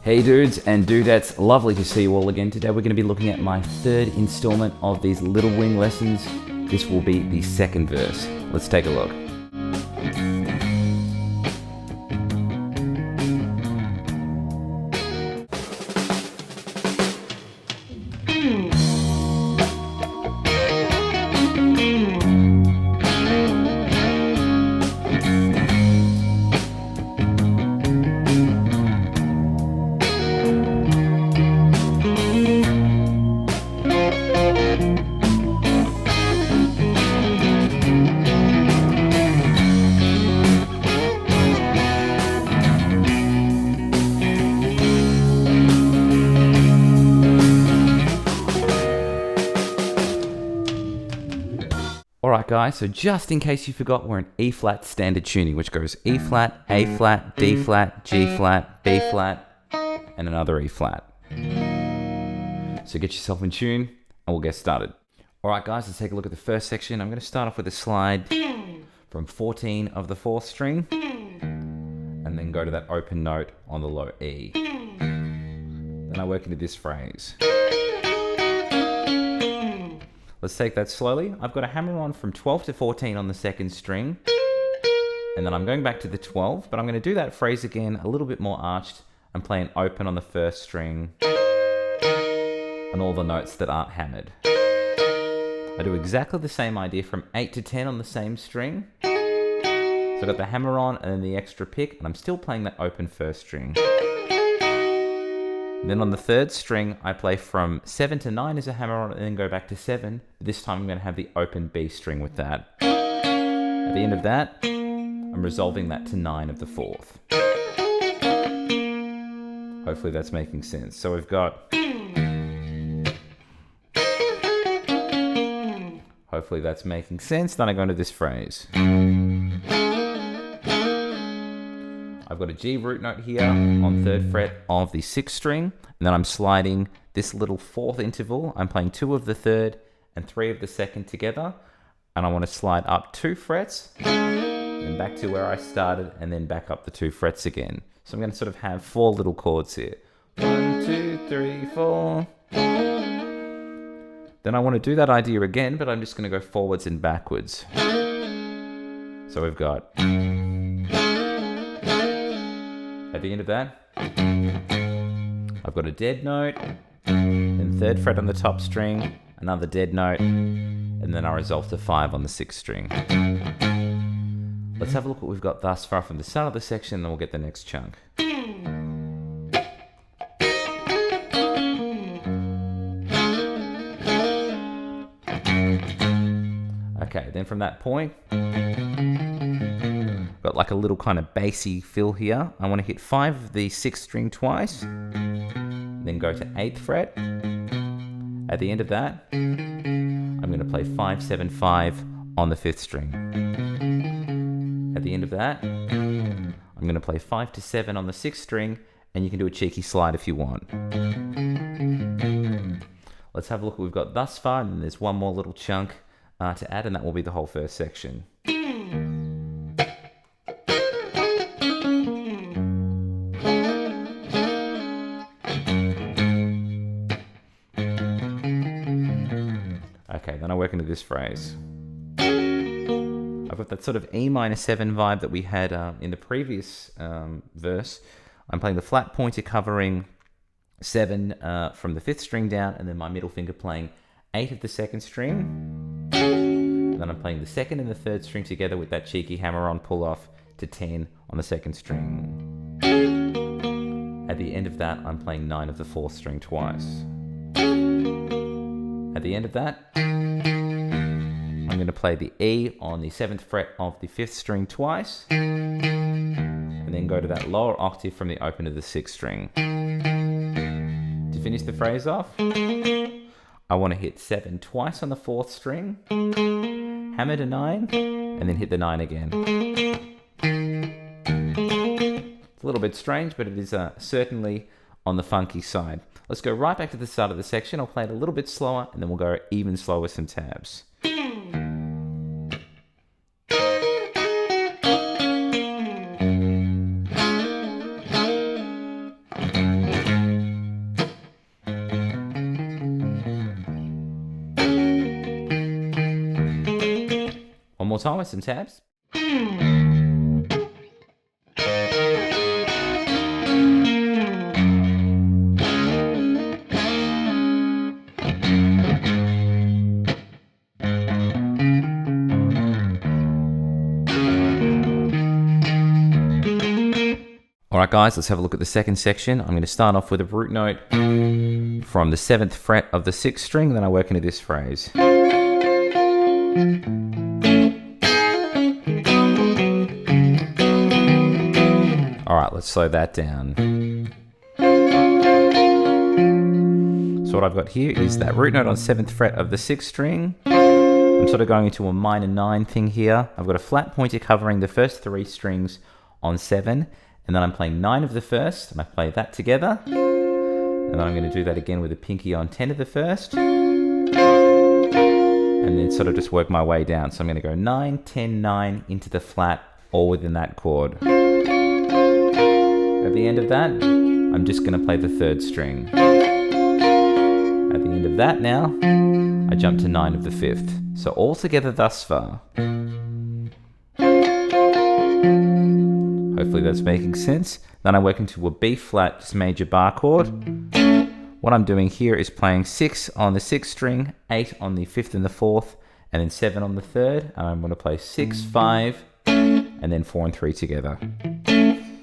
Hey dudes and dudettes, lovely to see you all again. Today we're going to be looking at my third installment of these little wing lessons. This will be the second verse. Let's take a look. Alright guys, so just in case you forgot, we're in E flat standard tuning, which goes E flat, A flat, D flat, G flat, B flat, and another E flat. So get yourself in tune and we'll get started. Alright guys, let's take a look at the first section. I'm going to start off with a slide from 14 of the 4th string and then go to that open note on the low E. Then I work into this phrase. Let's take that slowly. I've got a hammer on from 12 to 14 on the 2nd string. And then I'm going back to the 12, but I'm going to do that phrase again a little bit more arched and play an open on the 1st string and all the notes that aren't hammered. I do exactly the same idea from 8 to 10 on the same string. So I've got the hammer on and then the extra pick, and I'm still playing that open 1st string. Then on the 3rd string, I play from 7 to 9 as a hammer on and then go back to 7. This time I'm going to have the open B string with that. At the end of that, I'm resolving that to 9 of the 4th. Hopefully that's making sense. So we've got... Hopefully that's making sense. Then I go into this phrase. I've got a G root note here on 3rd fret of the 6th string, and then I'm sliding this little 4th interval. I'm playing 2 of the 3rd and 3 of the 2nd together, and I want to slide up 2 frets, then back to where I started, and then back up the 2 frets again. So I'm going to sort of have 4 little chords here. 1, 2, 3, 4. Then I want to do that idea again, but I'm just going to go forwards and backwards. So we've got... At the end of that, I've got a dead note, then 3rd fret on the top string, another dead note, and then I resolve to 5 on the 6th string. Let's have a look what we've got thus far from the start of the section, and then we'll get the next chunk. Okay, then from that point, got like a little kind of bassy fill here. I want to hit 5 of the 6th string twice, then go to 8th fret. At the end of that, I'm going to play 5, 7, 5 on the 5th string. At the end of that, I'm going to play 5 to 7 on the 6th string, and you can do a cheeky slide if you want. Let's have a look what we've got thus far, and then there's one more little chunk to add, and that will be the whole first section. Okay, then I work into this phrase. I've got that sort of E minor 7 vibe that we had in the previous verse. I'm playing the flat pointer covering 7 from the 5th string down, and then my middle finger playing 8 of the 2nd string. Then I'm playing the 2nd and the 3rd string together with that cheeky hammer-on pull-off to 10 on the 2nd string. At the end of that, I'm playing 9 of the 4th string twice. At the end of that, I'm going to play the E on the 7th fret of the 5th string twice, and then go to that lower octave from the open of the 6th string. To finish the phrase off, I want to hit 7 twice on the 4th string, hammer to 9, and then hit the 9 again. It's a little bit strange, but it is certainly on the funky side. Let's go right back to the start of the section. I'll play it a little bit slower, and then we'll go even slower with some tabs. more time with some tabs. Alright guys, let's have a look at the second section. I'm going to start off with a root note from the 7th fret of the 6th string, then I work into this phrase. Alright, let's slow that down. So what I've got here is that root note on 7th fret of the 6th string. I'm sort of going into a minor 9 thing here. I've got a flat pointer covering the first 3 strings on 7. And then I'm playing 9 of the first, and I play that together. And then I'm going to do that again with a pinky on 10 of the first. And then sort of just work my way down. So I'm going to go 9, 10, 9 into the flat, all within that chord. At the end of that, I'm just going to play the 3rd string. At the end of that now, I jump to 9 of the 5th. So all together thus far. Hopefully that's making sense. Then I work into a B flat, just major bar chord. What I'm doing here is playing 6 on the 6th string, 8 on the 5th and the 4th, and then 7 on the 3rd. And I'm going to play 6, 5, and then 4 and 3 together.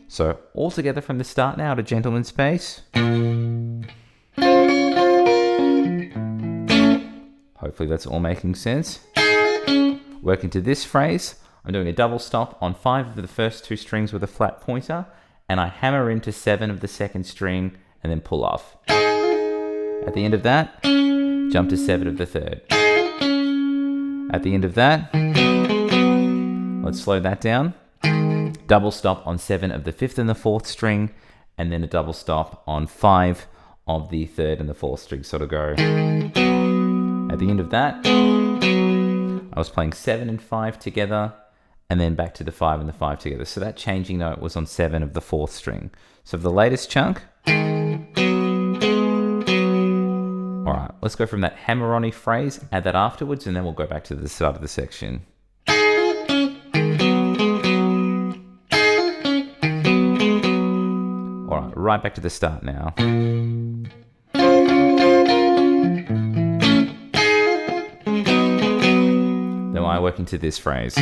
So all together from the start now at a gentleman's pace. Hopefully that's all making sense. Work into this phrase. I'm doing a double stop on 5 of the first 2 strings with a flat pointer, and I hammer into 7 of the 2nd string and then pull off. At the end of that, jump to 7 of the 3rd. At the end of that, let's slow that down. Double stop on 7 of the 5th and the 4th string, and then a double stop on 5 of the 3rd and the 4th string. Sort of go. At the end of that, I was playing 7 and 5 together, and then back to the 5 and the 5 together. So that changing note was on 7 of the 4th string. So for the latest chunk, all right, let's go from that hammer-on-y phrase, add that afterwards, and then we'll go back to the start of the section. All right, right back to the start now. Then I work into this phrase.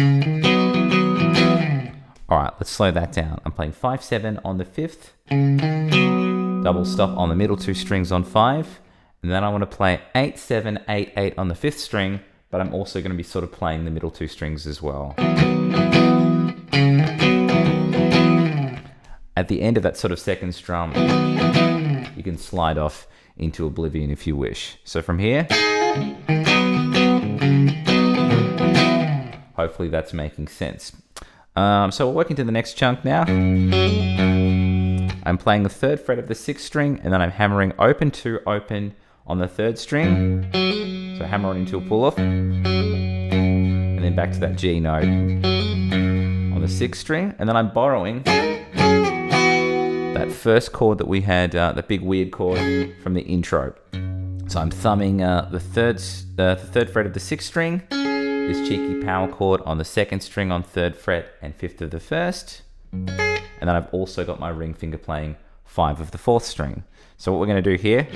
All right, let's slow that down. I'm playing 5, 7 on the 5th, double stop on the middle 2 strings on 5, and then I want to play 8, 7, 8, 8 on the 5th string, but I'm also going to be sort of playing the middle 2 strings as well. At the end of that sort of 2nd strum, you can slide off into oblivion if you wish. So from here, hopefully that's making sense. So we're working to the next chunk now. I'm playing the 3rd fret of the 6th string, and then I'm hammering open to open on the 3rd string. So hammer on into a pull off, and then back to that G note on the 6th string, and then I'm borrowing that first chord that we had, that big weird chord from the intro. So I'm thumbing the third fret of the 6th string, this cheeky power chord on the 2nd string on 3rd fret and 5th of the 1st. And then I've also got my ring finger playing 5 of the 4th string. So what we're going to do here,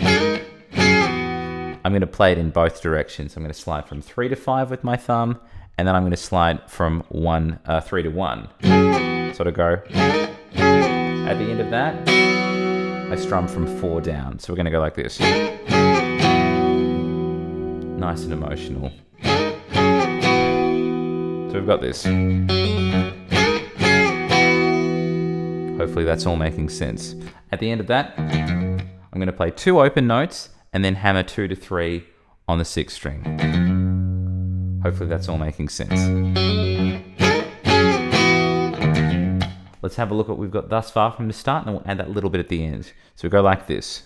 I'm going to play it in both directions. I'm going to slide from 3 to 5 with my thumb, and then I'm going to slide from 3 to 1. Sort of go. At the end of that, I strum from 4 down. So we're going to go like this. Nice and emotional. So we've got this. Hopefully that's all making sense. At the end of that, I'm going to play 2 open notes and then hammer 2 to 3 on the 6th string. Hopefully that's all making sense. Let's have a look at what we've got thus far from the start, and then we'll add that little bit at the end. So we go like this.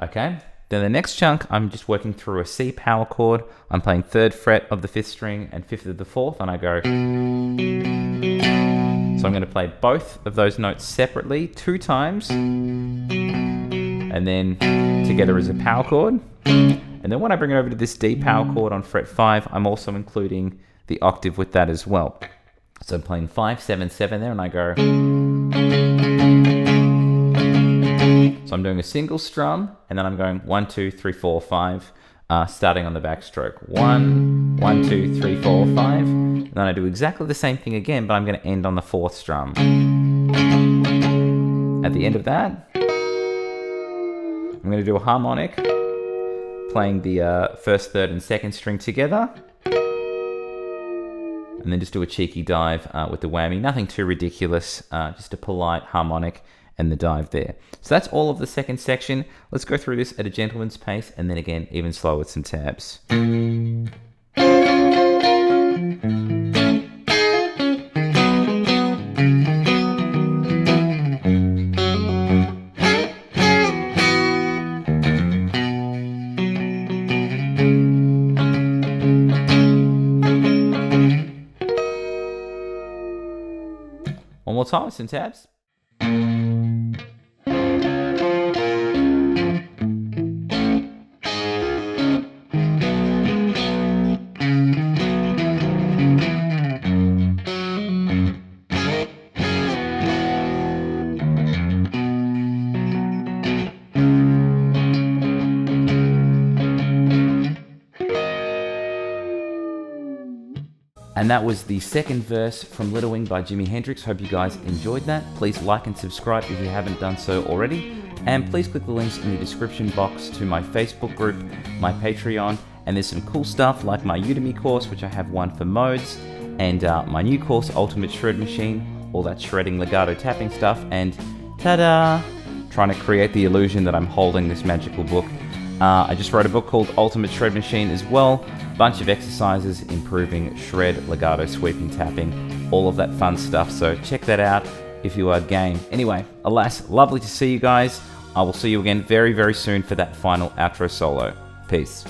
Okay, then the next chunk, I'm just working through a C power chord. I'm playing 3rd fret of the 5th string and 5th of the 4th, and I go. So So I'm going to play both of those notes separately 2 times, and then together as a power chord. And then when I bring it over to this D power chord on fret 5, I'm also including the octave with that as well. So I'm playing 5, 7, 7 there, and I go. So I'm doing a single strum, and then I'm going 1, 2, 3, 4, 5, starting on the backstroke. 1, 1, 2, 3, 4, 5. And then I do exactly the same thing again, but I'm going to end on the 4th strum. At the end of that, I'm going to do a harmonic, playing the 1st, 3rd, and 2nd string together. And then just do a cheeky dive with the whammy. Nothing too ridiculous, just a polite harmonic and the dive there. So that's all of the second section. Let's go through this at a gentleman's pace, and then again, even slower with some tabs. One more time with some tabs. And that was the second verse from Little Wing by Jimi Hendrix. Hope you guys enjoyed that. Please like and subscribe if you haven't done so already. And please click the links in the description box to my Facebook group, my Patreon, and there's some cool stuff like my Udemy course, which I have one for modes, and my new course, Ultimate Shred Machine, all that shredding, legato, tapping stuff, and ta-da! Trying to create the illusion that I'm holding this magical book. I just wrote a book called Ultimate Shred Machine as well. Bunch of exercises improving shred, legato, sweeping, tapping, all of that fun stuff. So check that out if you are game. Anyway, alas, lovely to see you guys. I will see you again very, very soon for that final outro solo. Peace.